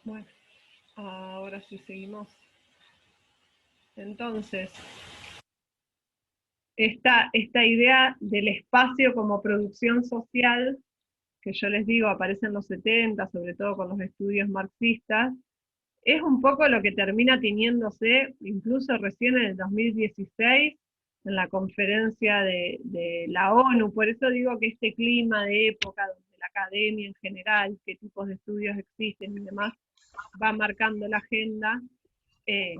Bueno, ahora sí seguimos. Entonces, esta idea del espacio como producción social, que yo les digo aparece en los 70, sobre todo con los estudios marxistas, es un poco lo que termina teniéndose incluso recién en el 2016 en la conferencia de la ONU. Por eso digo que este clima de época donde la academia en general, qué tipos de estudios existen y demás, va marcando la agenda, eh,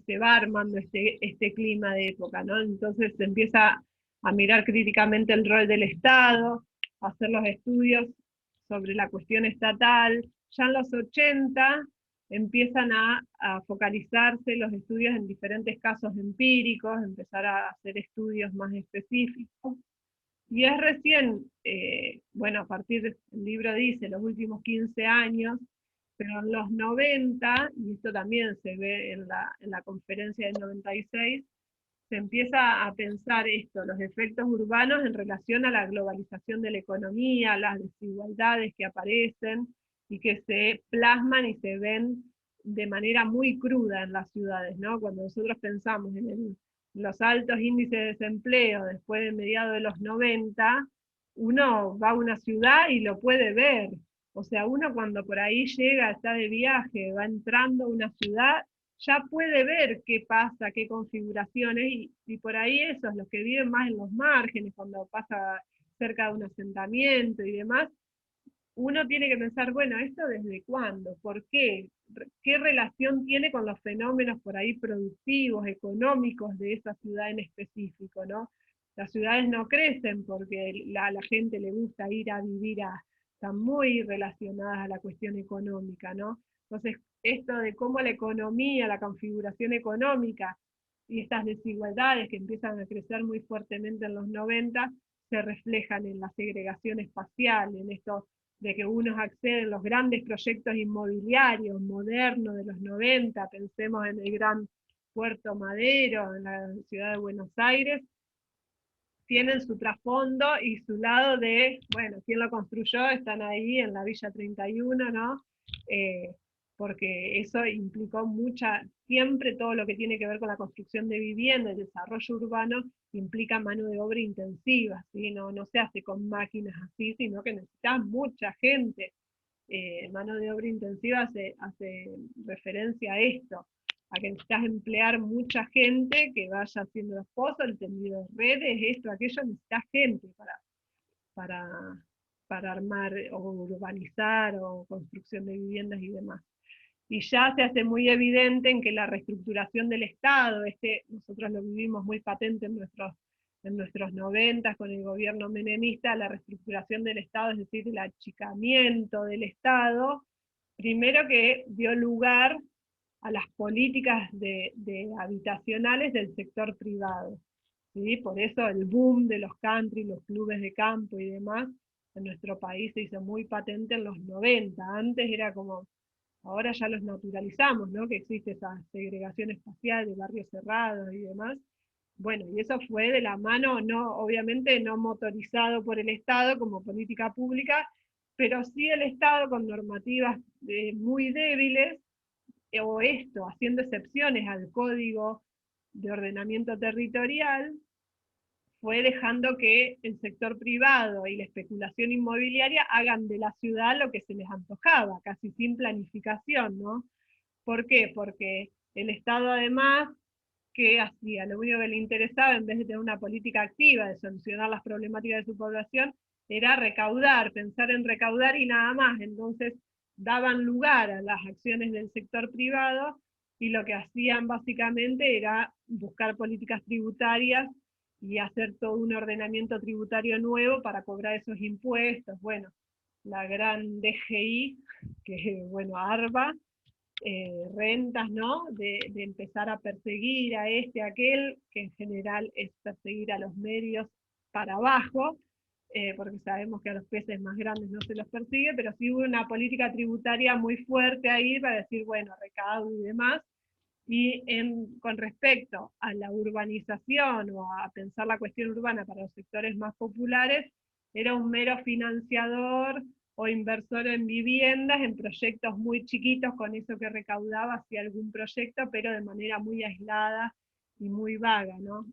se va armando este clima de época, ¿no? Entonces se empieza a mirar críticamente el rol del Estado, a hacer los estudios sobre la cuestión estatal. Ya en los 80 empiezan a focalizarse los estudios en diferentes casos empíricos, empezar a hacer estudios más específicos. Y es recién, bueno, a partir del libro dice, los últimos 15 años, pero en los 90, y esto también se ve en la conferencia del 96, se empieza a pensar esto, los efectos urbanos en relación a la globalización de la economía, las desigualdades que aparecen y que se plasman y se ven de manera muy cruda en las ciudades, ¿no? Cuando nosotros pensamos en los altos índices de desempleo después de mediados de los 90, uno va a una ciudad y lo puede ver. O sea, uno cuando por ahí llega, está de viaje, va entrando a una ciudad, ya puede ver qué pasa, qué configuraciones, y por ahí esos, los que viven más en los márgenes, cuando pasa cerca de un asentamiento y demás, uno tiene que pensar, bueno, ¿esto desde cuándo? ¿Por qué? ¿Qué relación tiene con los fenómenos por ahí productivos, económicos de esa ciudad en específico, ¿no? Las ciudades no crecen porque la gente le gusta ir a vivir están muy relacionadas a la cuestión económica, ¿no? Entonces, esto de cómo la economía, la configuración económica y estas desigualdades que empiezan a crecer muy fuertemente en los 90 se reflejan en la segregación espacial, en esto de que unos acceden a los grandes proyectos inmobiliarios modernos de los 90, pensemos en el gran Puerto Madero, en la ciudad de Buenos Aires, tienen su trasfondo y su lado de, bueno, quién lo construyó, están ahí en la Villa 31, ¿no? Eh, porque eso implicó siempre todo lo que tiene que ver con la construcción de vivienda, el desarrollo urbano, implica mano de obra intensiva, ¿sí? No se hace con máquinas así, sino que necesitas mucha gente. Mano de obra intensiva hace referencia a esto, a que necesitas emplear mucha gente que vaya haciendo los pozos, el tendido de redes, esto, aquello, necesitas gente para, para armar o urbanizar o construcción de viviendas y demás. Y ya se hace muy evidente en que la reestructuración del Estado, nosotros lo vivimos muy patente en nuestros 90 con el gobierno menemista, la reestructuración del Estado, es decir, el achicamiento del Estado, primero que dio lugar a las políticas de habitacionales del sector privado. ¿Sí? Por eso el boom de los country, los clubes de campo y demás, en nuestro país se hizo muy patente en los 90. Antes era como, ahora ya los naturalizamos, ¿no? Que existe esa segregación espacial de barrios cerrados y demás. Bueno, y eso fue de la mano, no, obviamente no motorizado por el Estado como política pública, pero sí el Estado con normativas muy débiles, o esto, haciendo excepciones al código de ordenamiento territorial, fue dejando que el sector privado y la especulación inmobiliaria hagan de la ciudad lo que se les antojaba, casi sin planificación, ¿no? ¿Por qué? Porque el Estado además, ¿qué hacía? Lo único que le interesaba, en vez de tener una política activa de solucionar las problemáticas de su población, era recaudar, pensar en recaudar y nada más. Entonces daban lugar a las acciones del sector privado y lo que hacían básicamente era buscar políticas tributarias y hacer todo un ordenamiento tributario nuevo para cobrar esos impuestos. Bueno, la gran DGI, que bueno, ARBA, rentas, ¿no? De empezar a perseguir a aquel, que en general es perseguir a los medios para abajo, porque sabemos que a los peces más grandes no se los persigue, pero sí hubo una política tributaria muy fuerte ahí para decir, bueno, recaudo y demás. Y con respecto a la urbanización o a pensar la cuestión urbana para los sectores más populares, era un mero financiador o inversor en viviendas, en proyectos muy chiquitos, con eso que recaudaba hacía algún proyecto, pero de manera muy aislada y muy vaga, ¿no?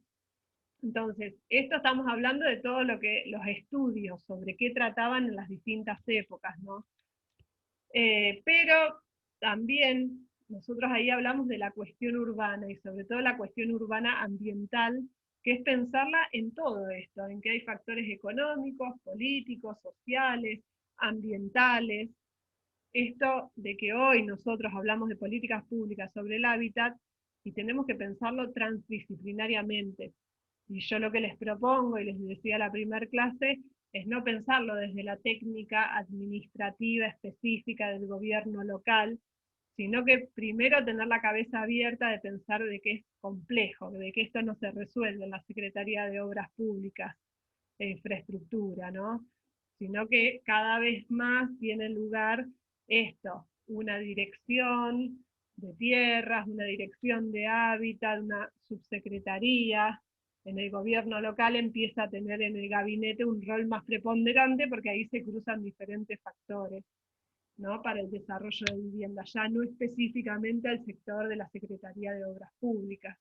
Entonces, esto estamos hablando de todo lo que los estudios sobre qué trataban en las distintas épocas, ¿no? Pero también nosotros ahí hablamos de la cuestión urbana y sobre todo la cuestión urbana ambiental, que es pensarla en todo esto, en que hay factores económicos, políticos, sociales, ambientales. Esto de que hoy nosotros hablamos de políticas públicas sobre el hábitat y tenemos que pensarlo transdisciplinariamente. Y yo lo que les propongo, y les decía la primera clase, es no pensarlo desde la técnica administrativa específica del gobierno local, sino que primero tener la cabeza abierta de pensar de que es complejo, de que esto no se resuelve en la Secretaría de Obras Públicas e Infraestructura, ¿no? Sino que cada vez más tiene lugar esto, una dirección de tierras, una dirección de hábitat, una subsecretaría. En el gobierno local empieza a tener en el gabinete un rol más preponderante porque ahí se cruzan diferentes factores, ¿no? Para el desarrollo de vivienda, ya no específicamente al sector de la Secretaría de Obras Públicas.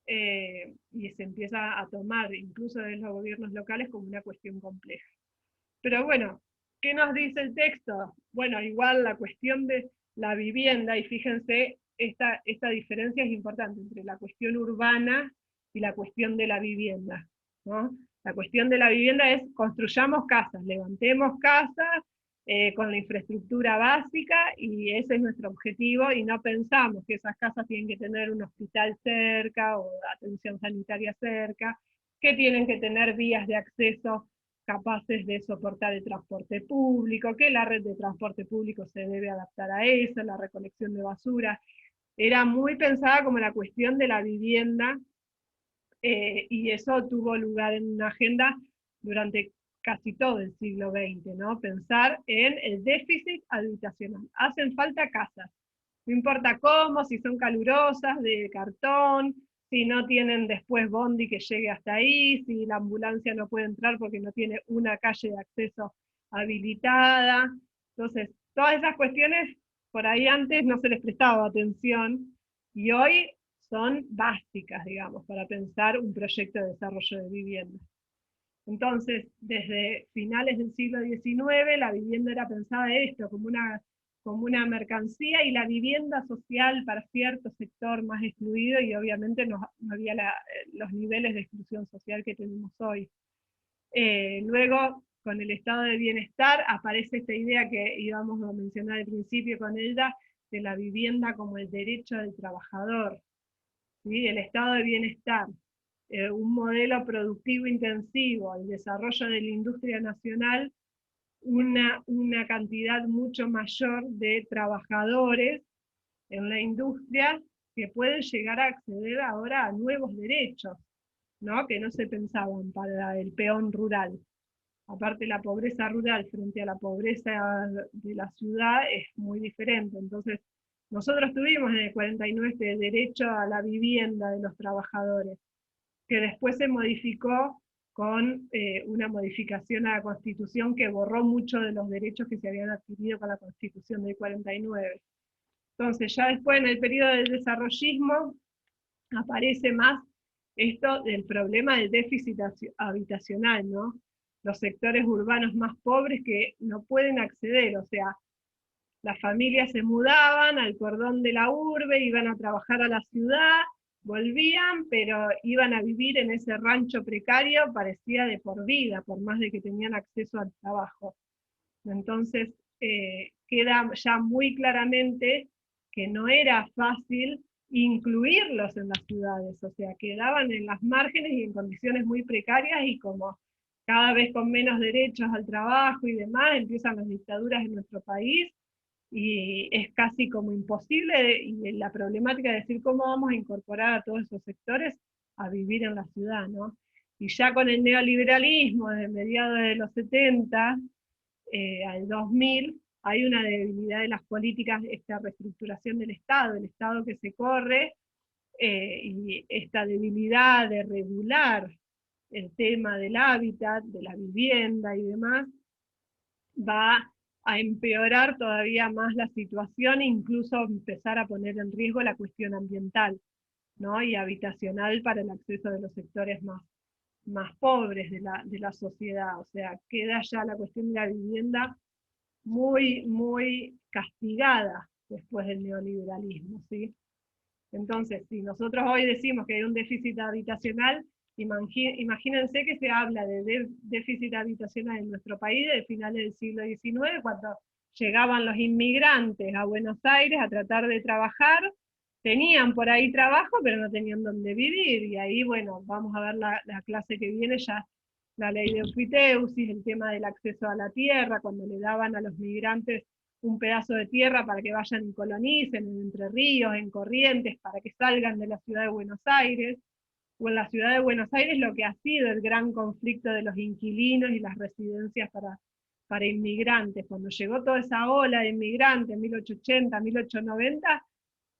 Y se empieza a tomar incluso de los gobiernos locales como una cuestión compleja. Pero bueno, ¿qué nos dice el texto? Bueno, igual la cuestión de la vivienda, y fíjense, esta diferencia es importante entre la cuestión urbana y la cuestión de la vivienda, ¿no? La cuestión de la vivienda es construyamos casas, levantemos casas con la infraestructura básica, y ese es nuestro objetivo, y no pensamos que esas casas tienen que tener un hospital cerca o atención sanitaria cerca, que tienen que tener vías de acceso capaces de soportar el transporte público, que la red de transporte público se debe adaptar a eso, la recolección de basura. Era muy pensada como la cuestión de la vivienda, y eso tuvo lugar en una agenda durante casi todo el siglo XX, ¿no? Pensar en el déficit habitacional. Hacen falta casas, no importa cómo, si son calurosas, de cartón, si no tienen después bondi que llegue hasta ahí, si la ambulancia no puede entrar porque no tiene una calle de acceso habilitada. Entonces, todas esas cuestiones por ahí antes no se les prestaba atención, y hoy son básicas, digamos, para pensar un proyecto de desarrollo de vivienda. Entonces, desde finales del siglo XIX, la vivienda era pensada esto, como una mercancía, y la vivienda social para cierto sector más excluido, y obviamente no había los niveles de exclusión social que tenemos hoy. Luego, con el estado de bienestar, aparece esta idea que íbamos a mencionar al principio con Elda, de la vivienda como el derecho del trabajador, ¿sí? El estado de bienestar, un modelo productivo intensivo, el desarrollo de la industria nacional, una cantidad mucho mayor de trabajadores en la industria que pueden llegar a acceder ahora a nuevos derechos, ¿no? Que no se pensaban para el peón rural. Aparte, la pobreza rural frente a la pobreza de la ciudad es muy diferente. Entonces, nosotros tuvimos en el 49 este derecho a la vivienda de los trabajadores, que después se modificó con una modificación a la Constitución que borró muchos de los derechos que se habían adquirido con la Constitución del 49. Entonces, ya después en el periodo del desarrollismo aparece más esto del problema del déficit habitacional, ¿no? Los sectores urbanos más pobres que no pueden acceder, o sea, las familias se mudaban al cordón de la urbe, iban a trabajar a la ciudad, volvían, pero iban a vivir en ese rancho precario, parecía de por vida, por más de que tenían acceso al trabajo. Entonces, queda ya muy claramente que no era fácil incluirlos en las ciudades, o sea, quedaban en las márgenes y en condiciones muy precarias, y como cada vez con menos derechos al trabajo y demás, empiezan las dictaduras en nuestro país, y es casi como imposible, y la problemática de decir cómo vamos a incorporar a todos esos sectores a vivir en la ciudad, ¿no? Y ya con el neoliberalismo de mediados de los 70 al 2000, hay una debilidad de las políticas, esta reestructuración del Estado, el Estado que se corre, y esta debilidad de regular el tema del hábitat, de la vivienda y demás, va a empeorar todavía más la situación e incluso empezar a poner en riesgo la cuestión ambiental, ¿no? Y habitacional para el acceso de los sectores más pobres de la sociedad. O sea, queda ya la cuestión de la vivienda muy castigada después del neoliberalismo, ¿sí? Entonces, si nosotros hoy decimos que hay un déficit habitacional, imagínense que se habla de déficit habitacional en nuestro país desde finales del siglo XIX, cuando llegaban los inmigrantes a Buenos Aires a tratar de trabajar, tenían por ahí trabajo, pero no tenían dónde vivir, y ahí, bueno, vamos a ver la clase que viene ya, la ley de Enfiteusis, el tema del acceso a la tierra, cuando le daban a los migrantes un pedazo de tierra para que vayan y colonicen en Entre Ríos, en Corrientes, para que salgan de la ciudad de Buenos Aires, o en la ciudad de Buenos Aires lo que ha sido el gran conflicto de los inquilinos y las residencias para inmigrantes. Cuando llegó toda esa ola de inmigrantes en 1880, 1890,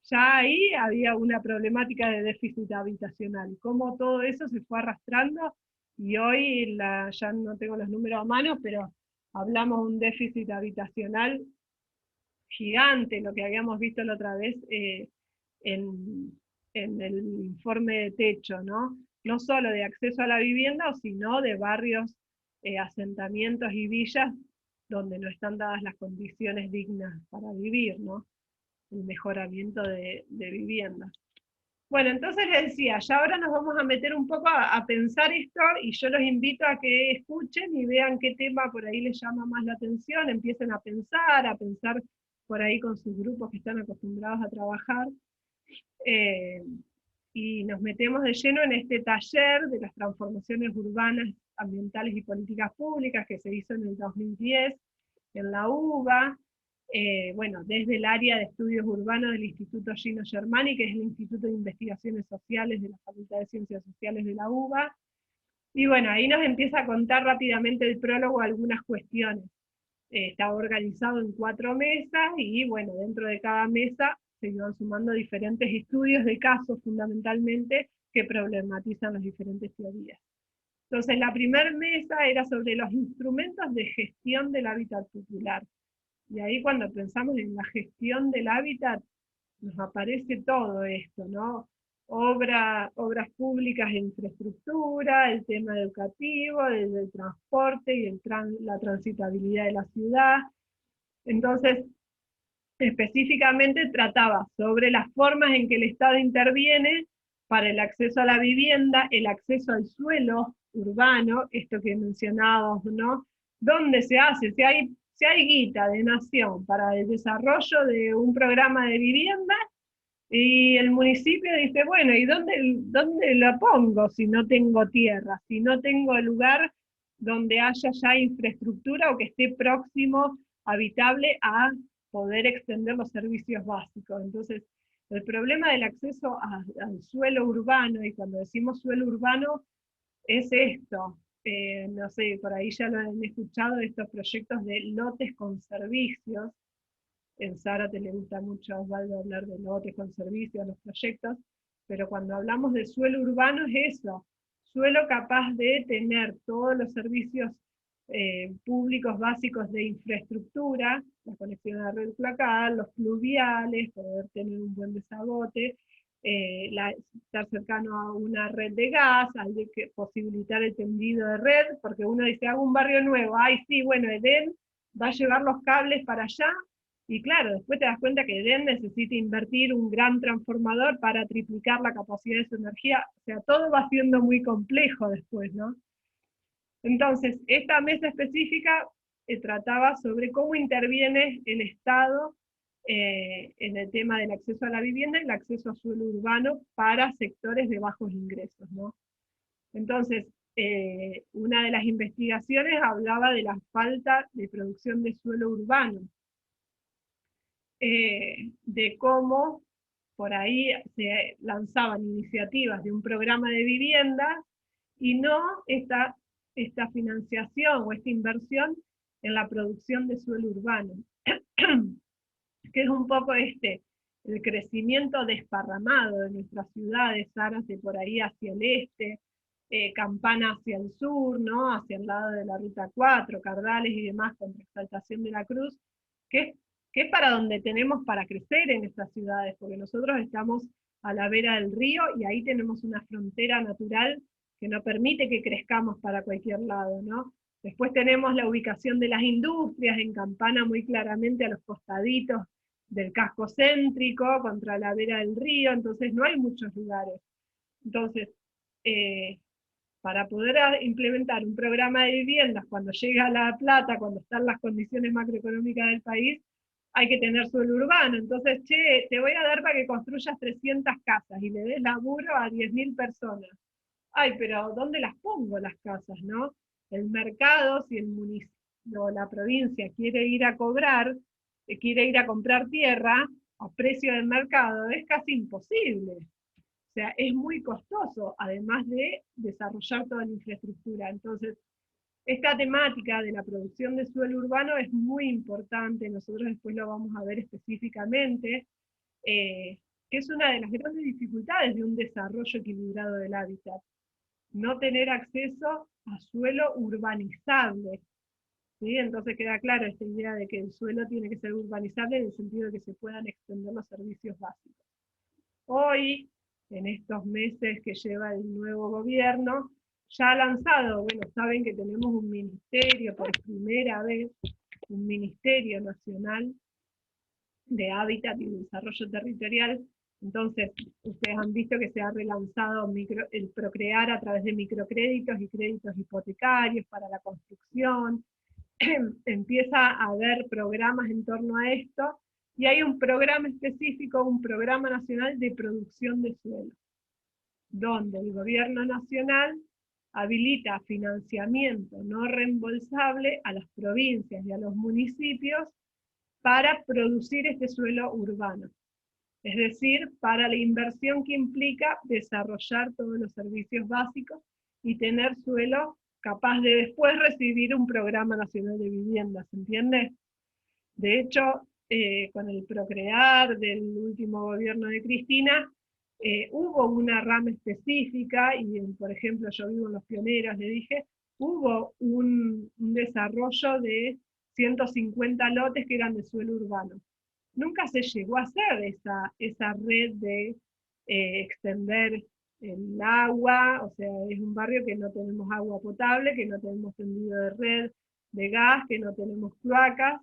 ya ahí había una problemática de déficit habitacional. Cómo todo eso se fue arrastrando y hoy ya no tengo los números a mano, pero hablamos de un déficit habitacional gigante, lo que habíamos visto la otra vez en, en el informe de techo, ¿no? No solo de acceso a la vivienda, sino de barrios, asentamientos y villas donde no están dadas las condiciones dignas para vivir, ¿no? El mejoramiento de vivienda. Bueno, entonces les decía, ya ahora nos vamos a meter un poco a pensar esto y yo los invito a que escuchen y vean qué tema por ahí les llama más la atención, empiecen a pensar por ahí con sus grupos que están acostumbrados a trabajar, eh, y nos metemos de lleno en este taller de las transformaciones urbanas, ambientales y políticas públicas que se hizo en el 2010 en la UBA, bueno, desde el área de estudios urbanos del Instituto Gino Germani, que es el Instituto de Investigaciones Sociales de la Facultad de Ciencias Sociales de la UBA. Y bueno, ahí nos empieza a contar rápidamente el prólogo algunas cuestiones. Estaba organizado en 4 mesas y bueno, dentro de cada mesa se iban sumando diferentes estudios de casos fundamentalmente que problematizan las diferentes teorías. Entonces la primera mesa era sobre los instrumentos de gestión del hábitat popular. Y ahí cuando pensamos en la gestión del hábitat, nos aparece todo esto, ¿no? Obras públicas e infraestructura, el tema educativo, el transporte y la transitabilidad de la ciudad. Entonces, específicamente trataba sobre las formas en que el Estado interviene para el acceso a la vivienda, el acceso al suelo urbano, esto que mencionábamos, ¿no? ¿Dónde se hace? Si hay guita de nación para el desarrollo de un programa de vivienda, y el municipio dice, bueno, ¿y dónde lo pongo si no tengo tierra? Si no tengo lugar donde haya ya infraestructura o que esté próximo, habitable, a poder extender los servicios básicos. Entonces, el problema del acceso al suelo urbano, y cuando decimos suelo urbano, es esto. No sé, por ahí ya lo han escuchado, estos proyectos de lotes con servicios. En Zárate le gusta mucho a Osvaldo hablar de lotes con servicios, los proyectos, pero cuando hablamos de suelo urbano es eso, suelo capaz de tener todos los servicios públicos básicos de infraestructura, la conexión a la red cloacal, los pluviales, poder tener un buen desagote, estar cercano a una red de gas, hay que posibilitar el tendido de red, porque uno dice, hago un barrio nuevo, ay sí, bueno, Edén va a llevar los cables para allá, y claro, después te das cuenta que Edén necesita invertir un gran transformador para triplicar la capacidad de su energía. O sea, todo va siendo muy complejo después, ¿no? Entonces, esta mesa específica trataba sobre cómo interviene el Estado en el tema del acceso a la vivienda y el acceso a suelo urbano para sectores de bajos ingresos, ¿no? Entonces, una de las investigaciones hablaba de la falta de producción de suelo urbano, de cómo por ahí se lanzaban iniciativas de un programa de vivienda y no esta financiación o esta inversión en la producción de suelo urbano, que es un poco el crecimiento desparramado de nuestras ciudades, Zárate por ahí hacia el este, Campana hacia el sur, ¿no? Hacia el lado de la Ruta 4, Cardales y demás, con Exaltación de la Cruz, que es, que es para donde tenemos para crecer en estas ciudades, porque nosotros estamos a la vera del río y ahí tenemos una frontera natural que no permite que crezcamos para cualquier lado, ¿no? Después tenemos la ubicación de las industrias en Campana muy claramente a los costaditos del casco céntrico, contra la vera del río, entonces no hay muchos lugares. Entonces, eh, para poder implementar un programa de viviendas cuando llega la plata, cuando están las condiciones macroeconómicas del país, hay que tener suelo urbano. Entonces, che, te voy a dar para que construyas 300 casas y le des laburo a 10.000 personas. Ay, pero ¿dónde las pongo las casas, no? El mercado, si el municipio o la provincia quiere ir a cobrar, quiere ir a comprar tierra a precio del mercado, es casi imposible. O sea, es muy costoso, además de desarrollar toda la infraestructura. Entonces, esta temática de la producción de suelo urbano es muy importante, nosotros después lo vamos a ver específicamente, que es una de las grandes dificultades de un desarrollo equilibrado del hábitat. No tener acceso a suelo urbanizable. ¿Sí? Entonces queda claro esta idea de que el suelo tiene que ser urbanizable en el sentido de que se puedan extender los servicios básicos. Hoy, en estos meses que lleva el nuevo gobierno, ya ha lanzado, bueno, saben que tenemos un ministerio, por primera vez, un Ministerio Nacional de Hábitat y Desarrollo Territorial. Entonces, ustedes han visto que se ha relanzado el Procrear a través de microcréditos y créditos hipotecarios para la construcción. Empieza a haber programas en torno a esto, y hay un programa específico, un programa nacional de producción de suelo, donde el gobierno nacional habilita financiamiento no reembolsable a las provincias y a los municipios para producir este suelo urbano. Es decir, para la inversión que implica desarrollar todos los servicios básicos y tener suelo capaz de después recibir un programa nacional de vivienda, ¿se entiende? De hecho, con el Procrear del último gobierno de Cristina, hubo una rama específica, y por ejemplo yo vivo en Los Pioneros, le dije, hubo un desarrollo de 150 lotes que eran de suelo urbano. Nunca se llegó a hacer esa red de extender el agua, o sea, es un barrio que no tenemos agua potable, que no tenemos tendido de red de gas, que no tenemos cloacas,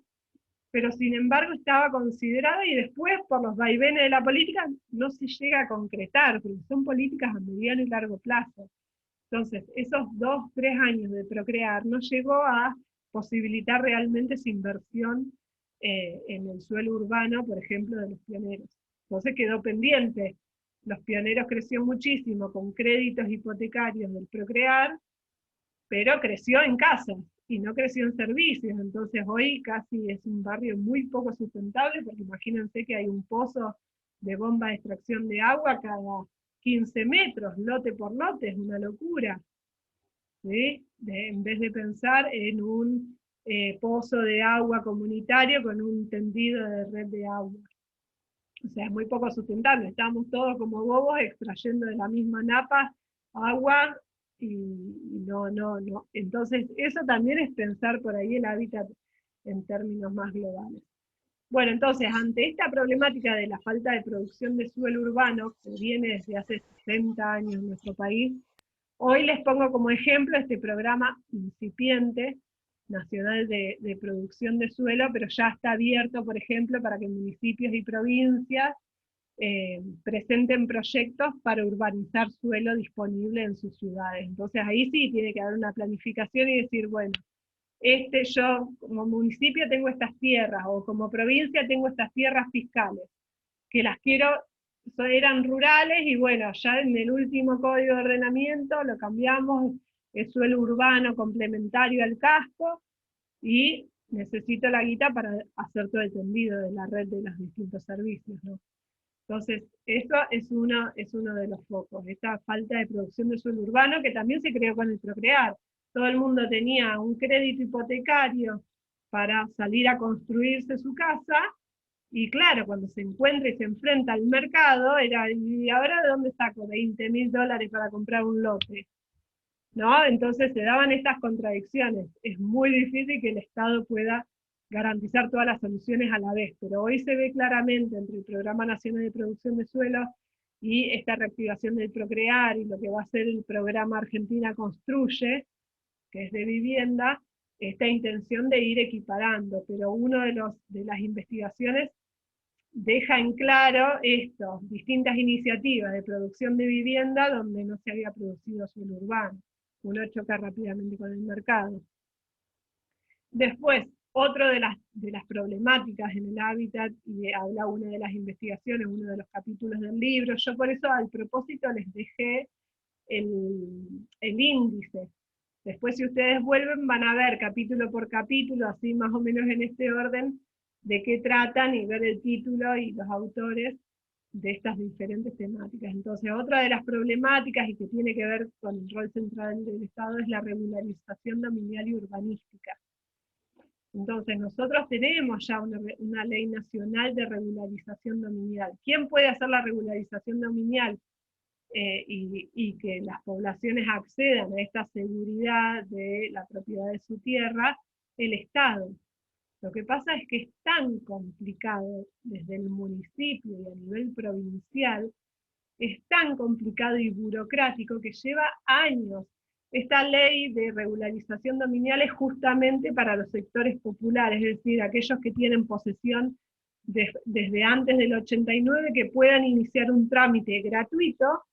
pero sin embargo estaba considerada y después por los vaivenes de la política no se llega a concretar, porque son políticas a mediano y largo plazo. Entonces, esos 2, 3 años de Procrear no llegó a posibilitar realmente esa inversión en el suelo urbano, por ejemplo, de Los Pioneros. Entonces quedó pendiente. Los Pioneros creció muchísimo con créditos hipotecarios del Procrear, pero creció en casas y no creció en servicios. Entonces hoy casi es un barrio muy poco sustentable, porque imagínense que hay un pozo de bomba de extracción de agua cada 15 metros, lote por lote, es una locura. ¿Sí? En vez de pensar en un pozo de agua comunitario con un tendido de red de agua. O sea, es muy poco sustentable. Estamos todos como bobos extrayendo de la misma napa agua y no. Entonces, eso también es pensar por ahí el hábitat en términos más globales. Bueno, entonces, ante esta problemática de la falta de producción de suelo urbano, que viene desde hace 60 años en nuestro país, hoy les pongo como ejemplo este programa incipiente nacional de producción de suelo, pero ya está abierto, por ejemplo, para que municipios y provincias presenten proyectos para urbanizar suelo disponible en sus ciudades. Entonces ahí sí tiene que haber una planificación y decir, bueno, yo como municipio tengo estas tierras, o como provincia tengo estas tierras fiscales, que las quiero, eran rurales, y bueno, ya en el último código de ordenamiento lo cambiamos, es suelo urbano complementario al casco, y necesito la guita para hacer todo el tendido de la red de los distintos servicios, ¿no? Entonces, eso es uno de los focos, esta falta de producción de suelo urbano, que también se creó con el Procrear. Todo el mundo tenía un crédito hipotecario para salir a construirse su casa, y claro, cuando se encuentra y se enfrenta al mercado, era, ¿y ahora de dónde saco $20.000 para comprar un lote? ¿no? Entonces se daban estas contradicciones. Es muy difícil que el Estado pueda garantizar todas las soluciones a la vez, pero hoy se ve claramente entre el Programa Nacional de Producción de Suelos y esta reactivación del Procrear y lo que va a ser el programa Argentina Construye, que es de vivienda, esta intención de ir equiparando, pero uno de las investigaciones deja en claro esto, distintas iniciativas de producción de vivienda donde no se había producido suelo urbano. Uno choca rápidamente con el mercado. Después, otro de las problemáticas en el hábitat, y habla una de las investigaciones, uno de los capítulos del libro, yo por eso al propósito les dejé el índice. Después si ustedes vuelven van a ver capítulo por capítulo, así más o menos en este orden, de qué tratan y ver el título y los autores de estas diferentes temáticas. Entonces, otra de las problemáticas y que tiene que ver con el rol central del Estado es la regularización dominial y urbanística. Entonces, nosotros tenemos ya una ley nacional de regularización dominial. ¿Quién puede hacer la regularización dominial? Y que las poblaciones accedan a esta seguridad de la propiedad de su tierra, el Estado. Lo que pasa es que es tan complicado desde el municipio y a nivel provincial, es tan complicado y burocrático que lleva años. Esta ley de regularización dominial es justamente para los sectores populares, es decir, aquellos que tienen posesión desde antes del 89, que puedan iniciar un trámite gratuito,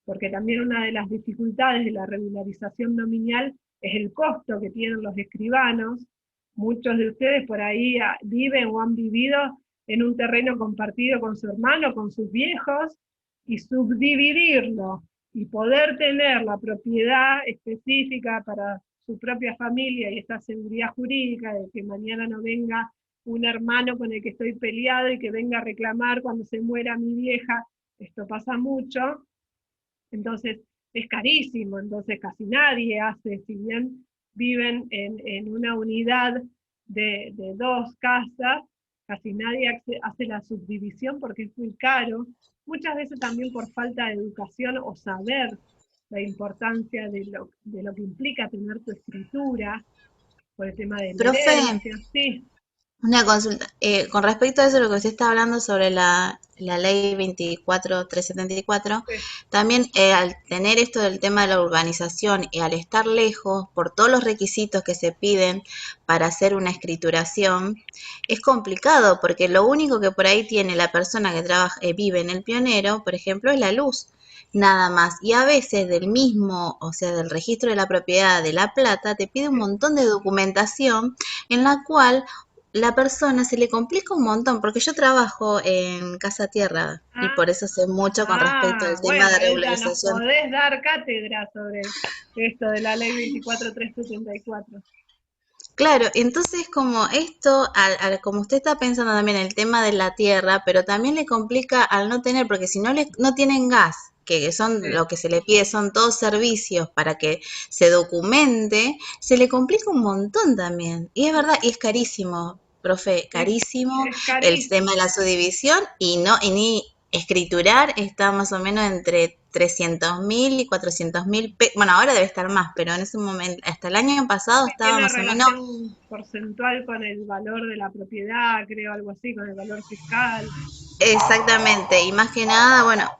porque también una de las dificultades de la regularización dominial es el costo que tienen los escribanos. Muchos de ustedes por ahí viven o han vivido en un terreno compartido con su hermano, con sus viejos, y subdividirlo y poder tener la propiedad específica para su propia familia y esta seguridad jurídica de que mañana no venga un hermano con el que estoy peleado y que venga a reclamar cuando se muera mi vieja. Esto pasa mucho, entonces es carísimo, entonces casi nadie hace, si bien viven en una unidad de dos casas, casi nadie hace la subdivisión porque es muy caro, muchas veces también por falta de educación o saber la importancia de lo que implica tener tu escritura, por el tema de la Profe, herencia, sí, una consulta. Con respecto a eso, lo que usted está hablando sobre la ley 24374, sí. también al tener esto del tema de la urbanización y al estar lejos, por todos los requisitos que se piden para hacer una escrituración, es complicado porque lo único que por ahí tiene la persona que trabaja, vive en el Pionero, por ejemplo, es la luz. Nada más. Y a veces del mismo, o sea, del registro de la propiedad de La Plata, te pide un montón de documentación en la cual la persona se le complica un montón, porque yo trabajo en Casa Tierra y Ah, por eso sé mucho con respecto al tema bueno, de Elsa, nos regularización. podés dar cátedra sobre esto de la ley 24374. Claro, entonces como esto, como usted está pensando también el tema de la tierra, pero también le complica al no tener, porque si no tienen gas, que son Sí. lo que se le pide, son todos servicios para que se documente, se le complica un montón también. Y es verdad, y es carísimo, profe, Es, carísimo es el tema de carísimo. la subdivisión y ni escriturar está más o menos entre 300.000 y 400.000, bueno, ahora debe estar más, pero en ese momento, hasta el año pasado Sí, estaba tiene más o menos. relación porcentual con el valor de la propiedad, creo, algo así, con el valor fiscal. Exactamente, y más que nada, bueno,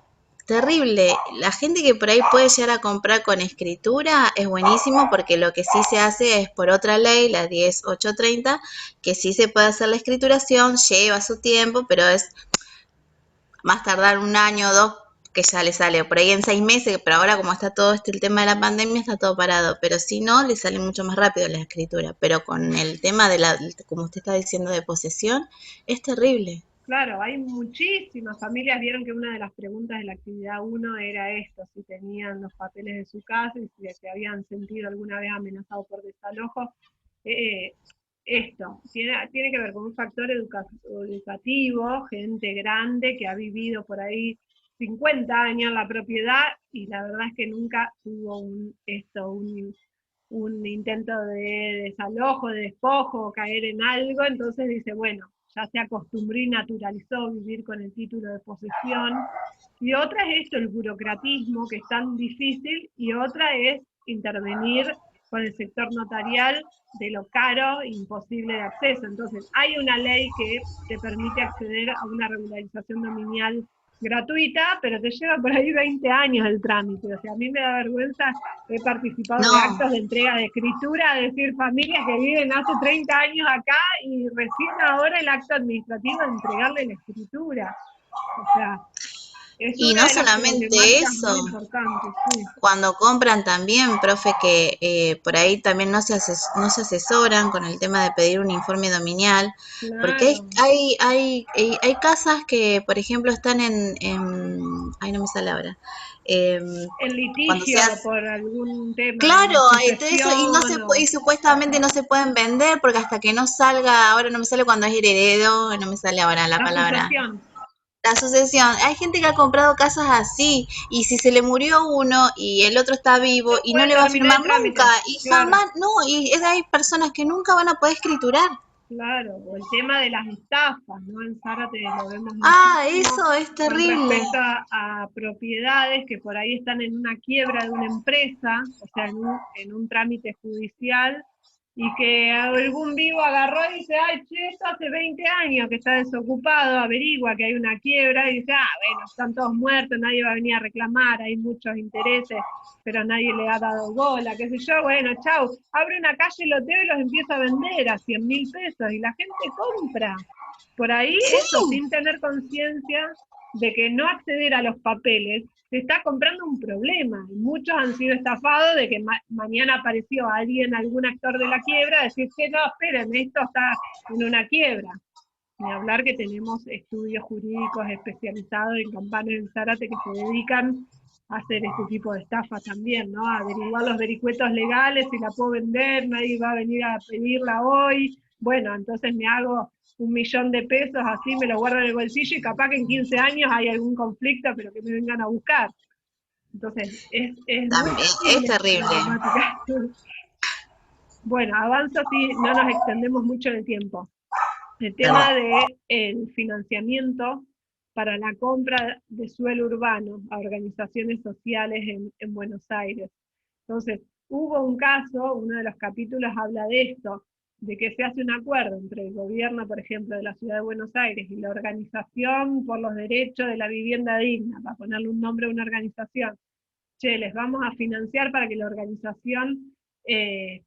terrible. La gente que por ahí puede llegar a comprar con escritura es buenísimo porque lo que sí se hace es por otra ley, la 10830, que sí se puede hacer la escrituración, lleva su tiempo, pero es más tardar un año o dos que ya le sale, por ahí en 6 meses, pero ahora como está todo el tema de la pandemia está todo parado, pero si no, le sale mucho más rápido la escritura, pero con el tema de como usted está diciendo, de posesión, es terrible. Claro, hay muchísimas familias, vieron que una de las preguntas de la actividad uno era esto, si tenían los papeles de su casa y si se habían sentido alguna vez amenazados por desalojo. Eh, Esto tiene que ver con un factor educativo, gente grande que ha vivido por ahí 50 años en la propiedad y la verdad es que nunca tuvo un intento de desalojo, de despojo, caer en algo, entonces dice, bueno, ya se acostumbró y naturalizó vivir con el título de posesión. Y otra es esto, el burocratismo, que es tan difícil, y otra es intervenir con el sector notarial de lo caro e imposible de acceso. Entonces, hay una ley que te permite acceder a una regularización dominial gratuita, pero te lleva por ahí 20 años el trámite. O sea, a mí me da vergüenza, he participado de No, actos de entrega de escritura, es decir, familias que viven hace 30 años acá y recién ahora el acto administrativo de entregarle la escritura. O sea, es y una no de las solamente problemáticas más eso, importantes, sí. cuando compran también, profe, que por ahí también no se asesoran con el tema de pedir un informe dominial, porque Claro, hay casas que, por ejemplo, están ay, no me sale ahora, en cuando se litigio hace, por algún tema claro, de todo eso, y sucesión y o supuestamente no se pueden vender porque hasta que no salga, ahora no me sale cuando es heredero, no me sale ahora la la palabra. sucesión. La sucesión. Hay gente que ha comprado casas así y si se le murió uno y el otro está vivo No y no puede le va a terminar firmar el nunca trámite, y claro. jamás, no, y hay personas que nunca van a poder escriturar. Claro, o el tema de las estafas, ¿no? En Zárate lo vemos Ah, muchísimo eso es con terrible. respecto a propiedades que por ahí están en una quiebra de una empresa, o sea, en un trámite judicial, y que algún vivo agarró y dice, ay, che, esto hace 20 años que está desocupado, averigua que hay una quiebra, y dice, ah, bueno, están todos muertos, nadie va a venir a reclamar, hay muchos intereses, pero nadie le ha dado bola, qué sé yo, bueno, chau, abre una calle loteo y los empieza a vender a 100.000 pesos y la gente compra. Por ahí eso, Sí, sin tener conciencia de que no acceder a los papeles se está comprando un problema. Muchos han sido estafados de que mañana apareció alguien, algún actor de la quiebra, a decir que no, esperen, esto está en una quiebra. Ni hablar que tenemos estudios jurídicos especializados en campanas en Zárate que se dedican a hacer este tipo de estafas también, ¿no? A averiguar los vericuetos legales, si la puedo vender, nadie va a venir a pedirla hoy. Bueno, entonces me hago 1.000.000 de pesos, así me lo guardo en el bolsillo y capaz que en 15 años hay algún conflicto, pero que me vengan a buscar. Entonces, es muy también es terrible esta terrible. problemática. Bueno, avanzo si no nos extendemos mucho en el tiempo. El Perdón. tema del financiamiento para la compra de suelo urbano a organizaciones sociales en Buenos Aires. Entonces, hubo un caso, uno de los capítulos habla de esto, de que se hace un acuerdo entre el gobierno, por ejemplo, de la Ciudad de Buenos Aires y la Organización por los Derechos de la Vivienda Digna, para ponerle un nombre a una organización. Che, les vamos a financiar para que la organización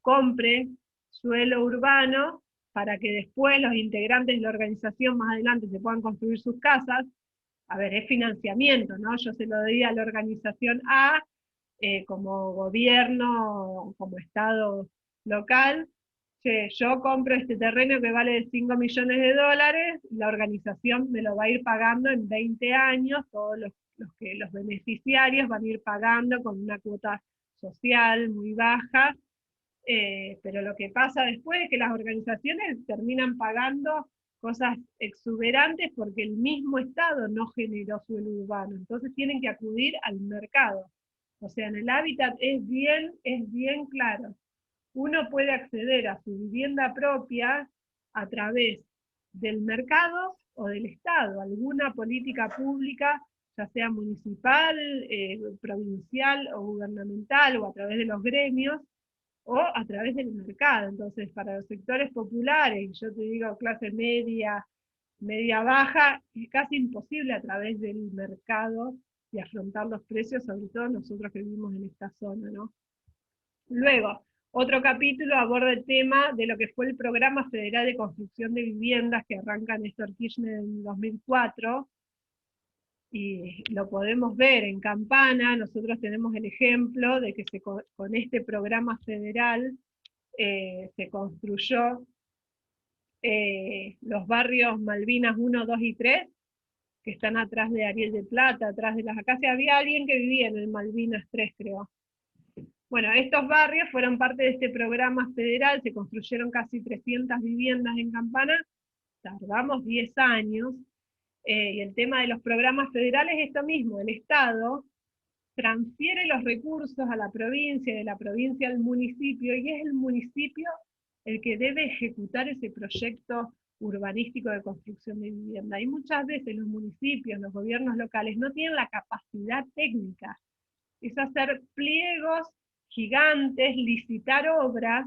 compre suelo urbano para que después los integrantes de la organización más adelante se puedan construir sus casas. A ver, es financiamiento, ¿no? Yo se lo doy a la organización A como gobierno, como Estado local, che, yo compro este terreno que vale 5 millones de dólares, la organización me lo va a ir pagando en 20 años, todos los beneficiarios van a ir pagando con una cuota social muy baja, pero lo que pasa después es que las organizaciones terminan pagando cosas exuberantes porque el mismo Estado no generó suelo urbano, entonces tienen que acudir al mercado. O sea, en el hábitat es bien claro. Uno puede acceder a su vivienda propia a través del mercado o del Estado, alguna política pública, ya sea municipal, provincial o gubernamental, o a través de los gremios, o a través del mercado. Entonces, para los sectores populares, yo te digo clase media, media baja, es casi imposible a través del mercado y afrontar los precios, sobre todo nosotros que vivimos en esta zona, ¿no? Luego, otro capítulo aborda el tema de lo que fue el Programa Federal de Construcción de Viviendas que arranca Néstor Kirchner en 2004, y lo podemos ver en Campana. Nosotros tenemos el ejemplo de que con este programa federal se construyó los barrios Malvinas 1, 2 y 3, que están atrás de Ariel de Plata, atrás de las acacias. Había alguien que vivía en el Malvinas 3, creo. Bueno, estos barrios fueron parte de este programa federal, se construyeron casi 300 viviendas en Campana, tardamos 10 años, y el tema de los programas federales es esto mismo, el Estado transfiere los recursos a la provincia, de la provincia al municipio, y es el municipio el que debe ejecutar ese proyecto urbanístico de construcción de vivienda. Y muchas veces los municipios, los gobiernos locales no tienen la capacidad técnica, es hacer pliegos. gigantes, licitar obras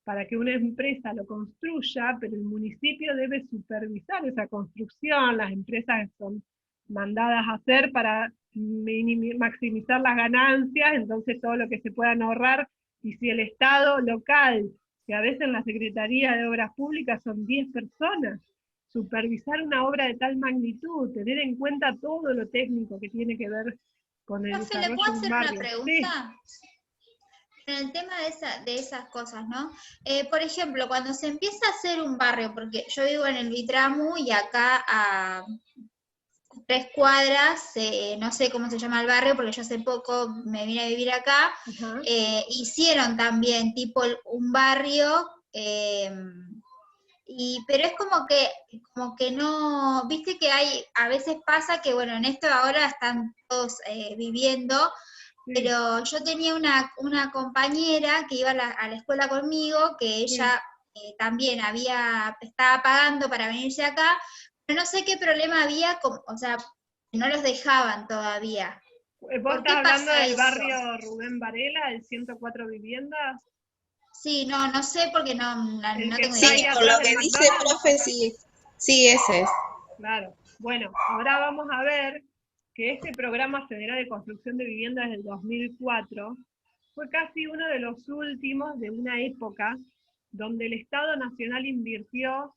para que una empresa lo construya, pero el municipio debe supervisar esa construcción, las empresas son mandadas a hacer para maximizar las ganancias, entonces todo lo que se puedan ahorrar, y si el Estado local, que a veces en la Secretaría de Obras Públicas son 10 personas, supervisar una obra de tal magnitud, tener en cuenta todo lo técnico que tiene que ver con el Profe, ¿le desarrollo puedo de un hacer una barrio. pregunta? Sí. En el tema de esas cosas, ¿no? Por ejemplo, cuando se empieza a hacer un barrio, porque yo vivo en el Vitramu y acá a 3 cuadras, no sé cómo se llama el barrio, porque yo hace poco me vine a vivir acá, hicieron también tipo un barrio, pero es como que no, viste que a veces pasa que, bueno, en esto ahora están todos viviendo, pero yo tenía una compañera que iba a la escuela conmigo, que ella también estaba pagando para venirse acá, pero no sé qué problema había, o sea, no los dejaban todavía. ¿Vos estás hablando del barrio Rubén Varela, el 104 viviendas? Sí, no sé porque no tengo Sí, idea. por lo que dice profe, sí, ese es. Claro. Bueno, ahora vamos a ver que este Programa Federal de Construcción de Viviendas del 2004 fue casi uno de los últimos de una época donde el Estado Nacional invirtió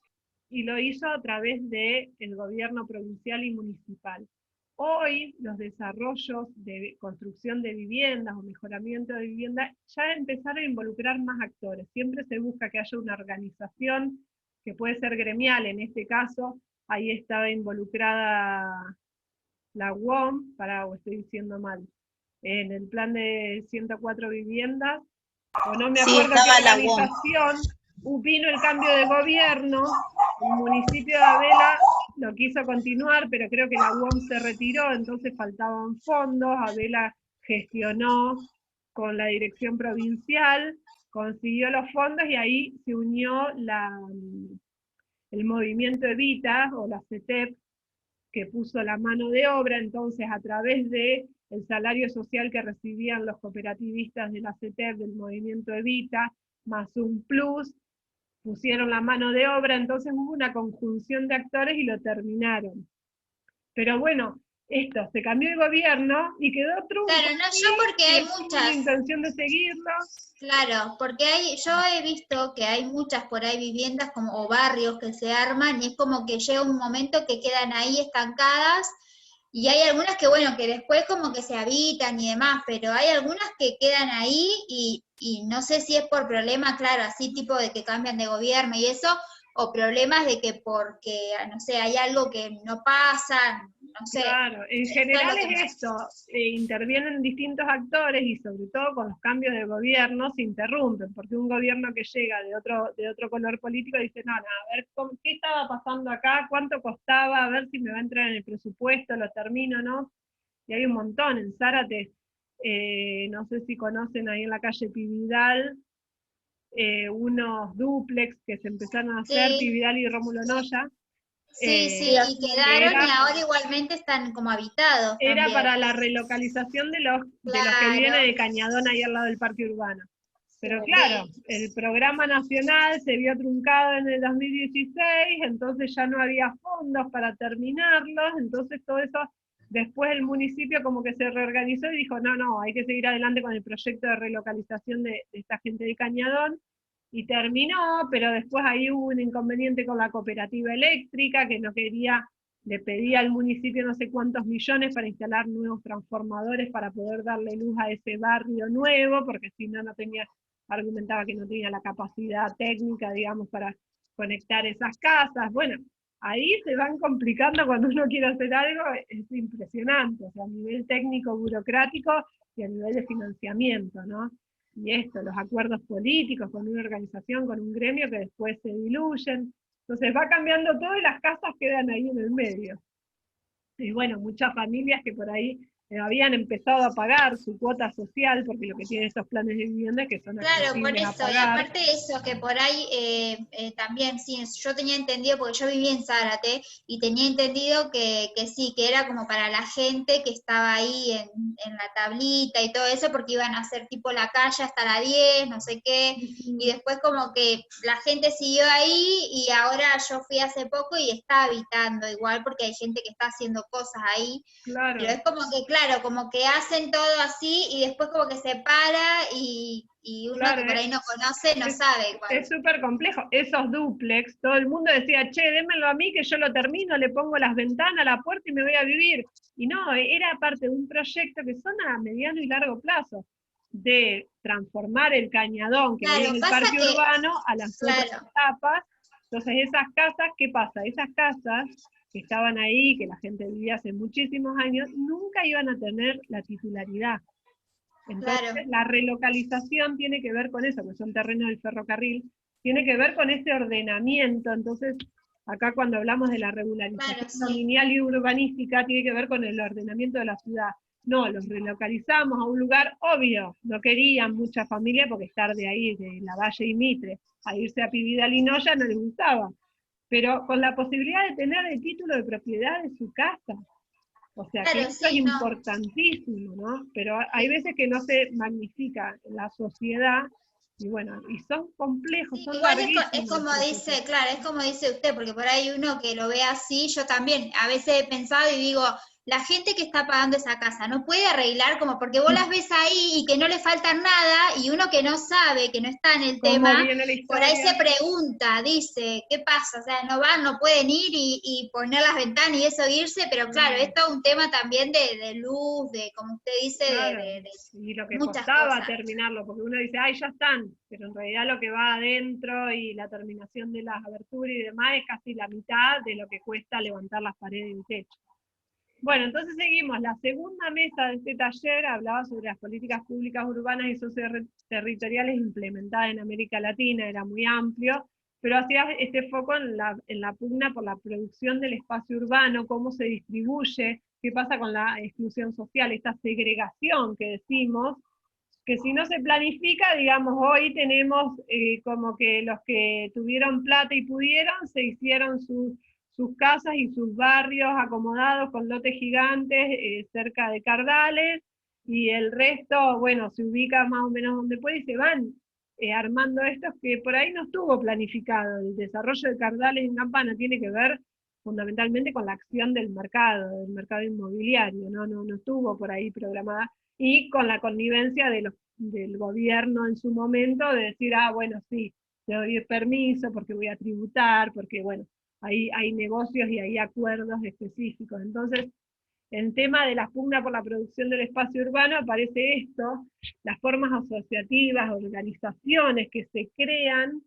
y lo hizo a través del gobierno provincial y municipal. Hoy los desarrollos de construcción de viviendas o mejoramiento de viviendas ya empezaron a involucrar más actores. Siempre se busca que haya una organización que puede ser gremial, en este caso ahí estaba involucrada la UOM, o estoy diciendo mal, en el plan de 104 viviendas, o no me acuerdo qué organización, vino el cambio de gobierno, el municipio de Abela lo quiso continuar, pero creo que la UOM se retiró, entonces faltaban fondos, Abela gestionó con la dirección provincial, consiguió los fondos y ahí se unió el movimiento Evita o la CETEP, que puso la mano de obra, entonces a través de el salario social que recibían los cooperativistas de la CETEP, del movimiento Evita, más un plus, pusieron la mano de obra, entonces hubo una conjunción de actores y lo terminaron. Pero bueno, se cambió el gobierno y quedó trunco. Claro, no, yo porque hay muchas intención de seguirlo. Claro, porque yo he visto que hay muchas por ahí viviendas o barrios que se arman y es como que llega un momento que quedan ahí estancadas y hay algunas que, bueno, que después como que se habitan y demás, pero hay algunas que quedan ahí y no sé si es por problemas, claro, así tipo de que cambian de gobierno y eso, o problemas de que porque, no sé, hay algo que no pasa, no sé. Claro, en general es esto, intervienen distintos actores y sobre todo con los cambios de gobierno se interrumpen, porque un gobierno que llega de otro color político dice, no, a ver, ¿qué estaba pasando acá? ¿Cuánto costaba? A ver si me va a entrar en el presupuesto, lo termino, ¿no? Y hay un montón, en Zárate, no sé si conocen ahí en la calle Pividal, unos dúplex que se empezaron a hacer, Pividal y Rómulo Noya. Sí, y quedaron y ahora igualmente están como habitados. Era también. para la relocalización de los que vienen de Cañadón ahí al lado del Parque Urbano. Pero claro, el programa nacional se vio truncado en el 2016, entonces ya no había fondos para terminarlos, entonces todo eso, después el municipio como que se reorganizó y dijo, no, hay que seguir adelante con el proyecto de relocalización de esta gente de Cañadón, y terminó, pero después ahí hubo un inconveniente con la cooperativa eléctrica que no quería, le pedía al municipio no sé cuántos millones para instalar nuevos transformadores para poder darle luz a ese barrio nuevo, porque si no, argumentaba que no tenía la capacidad técnica, digamos, para conectar esas casas. Bueno, ahí se van complicando cuando uno quiere hacer algo, es impresionante, o sea, a nivel técnico, burocrático y a nivel de financiamiento, ¿no? Y los acuerdos políticos con una organización, con un gremio que después se diluyen. Entonces va cambiando todo y las casas quedan ahí en el medio. Y bueno, muchas familias que por ahí habían empezado a pagar su cuota social, porque lo que tienen estos planes de vivienda es que son Claro, por accesibles a eso, y pagar. aparte de eso, que por ahí también, sí, yo tenía entendido, porque yo vivía en Zárate, y tenía entendido que sí, que era como para la gente que estaba ahí en la tablita y todo eso, porque iban a hacer tipo la calle hasta la 10, no sé qué, y después como que la gente siguió ahí, y ahora yo fui hace poco y está habitando igual, porque hay gente que está haciendo cosas ahí, Claro. pero es como que, claro, como que hacen todo así y después como que se para y uno Claro, que por ahí no conoce no sabe cuál. es súper complejo. Esos dúplex, todo el mundo decía, che, démelo a mí que yo lo termino, le pongo las ventanas, la puerta y me voy a vivir. Y no, era parte de un proyecto que son a mediano y largo plazo, de transformar el cañadón que hoy es Claro, el pasa parque que, urbano a las otras claro, etapas. Entonces esas casas, ¿qué pasa? Esas casas que estaban ahí, que la gente vivía hace muchísimos años, nunca iban a tener la titularidad. Entonces, claro, la relocalización tiene que ver con eso, que son terrenos del ferrocarril, tiene que ver con ese ordenamiento. Entonces, acá cuando hablamos de la claro, regularización sí. dominial y urbanística, tiene que ver con el ordenamiento de la ciudad. No, los relocalizamos a un lugar obvio, no querían mucha familia porque estar de ahí, de la Valle y Mitre, a irse a Pibida Linoya no les gustaba, pero con la posibilidad de tener el título de propiedad de su casa. O sea que Claro, esto es sí, no. importantísimo, ¿no? Pero hay Sí. veces que no se magnifica en la sociedad, y bueno, y son complejos, Sí, son igual es larguísimos los como procesos. dice, claro, es como dice usted, porque por ahí uno que lo ve así, yo también a veces he pensado y digo, la gente que está pagando esa casa no puede arreglar como porque vos las ves ahí y que no le faltan nada y uno que no sabe, que no está en el ¿Cómo tema, viene la por ahí se historia? pregunta, dice, ¿qué pasa? O sea, no van, no pueden ir y poner las ventanas y eso irse, pero claro, Claro, esto es un tema también de luz, de, como usted dice, claro. de Y lo que muchas costaba cosas. terminarlo, porque uno dice, ay, ya están, pero en realidad lo que va adentro y la terminación de las aberturas y demás es casi la mitad de lo que cuesta levantar las paredes y el techo. Bueno, entonces seguimos. La segunda mesa de este taller hablaba sobre las políticas públicas urbanas y socioterritoriales implementadas en América Latina, era muy amplio, pero hacía este foco en la pugna por la producción del espacio urbano, cómo se distribuye, qué pasa con la exclusión social, esta segregación que decimos, que si no se planifica, digamos, hoy tenemos como que los que tuvieron plata y pudieron, se hicieron sus casas y sus barrios acomodados con lotes gigantes cerca de Cardales, y el resto, bueno, se ubica más o menos donde puede y se van armando estos que por ahí no estuvo planificado. El desarrollo de Cardales en Campana tiene que ver fundamentalmente con la acción del mercado inmobiliario, no estuvo por ahí programada, y con la connivencia del gobierno en su momento de decir, ah, bueno, sí, te doy permiso porque voy a tributar, porque bueno, ahí hay negocios y hay acuerdos específicos. Entonces, en tema de la pugna por la producción del espacio urbano aparece esto, las formas asociativas, organizaciones que se crean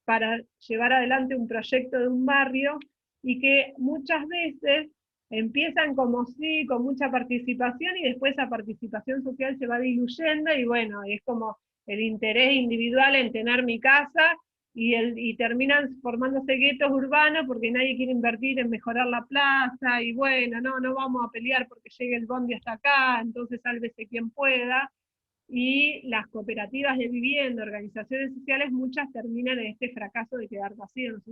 para llevar adelante un proyecto de un barrio y que muchas veces empiezan como sí, con mucha participación y después esa participación social se va diluyendo y bueno, es como el interés individual en tener mi casa y terminan formándose guetos urbanos porque nadie quiere invertir en mejorar la plaza y bueno, no vamos a pelear porque llegue el bondi hasta acá, entonces sálvese quien pueda, y las cooperativas de vivienda, organizaciones sociales, muchas terminan en este fracaso de quedar vacíos.